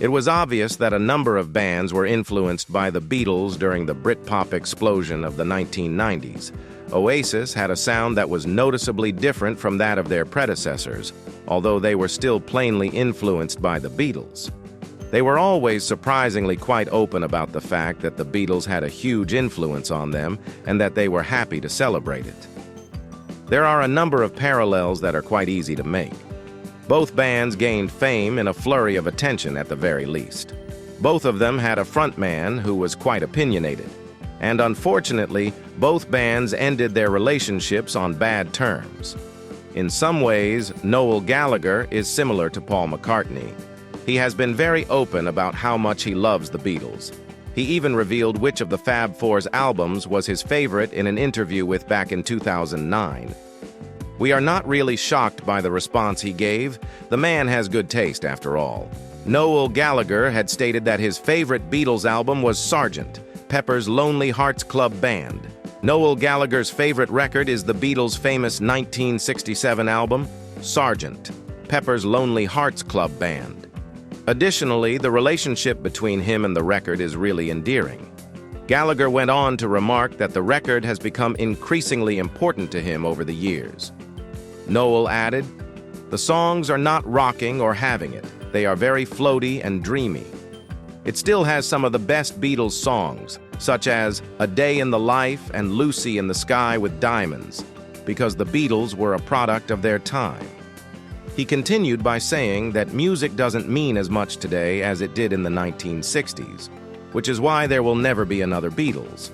It was obvious that a number of bands were influenced by the Beatles during the Britpop explosion of the 1990s. Oasis had a sound that was noticeably different from that of their predecessors, although they were still plainly influenced by the Beatles. They were always surprisingly quite open about the fact that the Beatles had a huge influence on them and that they were happy to celebrate it. There are a number of parallels that are quite easy to make. Both bands gained fame in a flurry of attention at the very least. Both of them had a frontman who was quite opinionated. And unfortunately, both bands ended their relationships on bad terms. In some ways, Noel Gallagher is similar to Paul McCartney. He has been very open about how much he loves the Beatles. He even revealed which of the Fab Four's albums was his favorite in an interview with back in 2009. We are not really shocked by the response he gave. The man has good taste, after all. Noel Gallagher had stated that his favorite Beatles album was Sgt. Pepper's Lonely Hearts Club Band. Noel Gallagher's favorite record is the Beatles' famous 1967 album, Sgt. Pepper's Lonely Hearts Club Band. Additionally, the relationship between him and the record is really endearing. Gallagher went on to remark that the record has become increasingly important to him over the years. Noel added, "The songs are not rocking or having it. They are very floaty and dreamy. It still has some of the best Beatles songs, such as A Day in the Life and Lucy in the Sky with Diamonds, because the Beatles were a product of their time." He continued by saying that music doesn't mean as much today as it did in the 1960s, which is why there will never be another Beatles.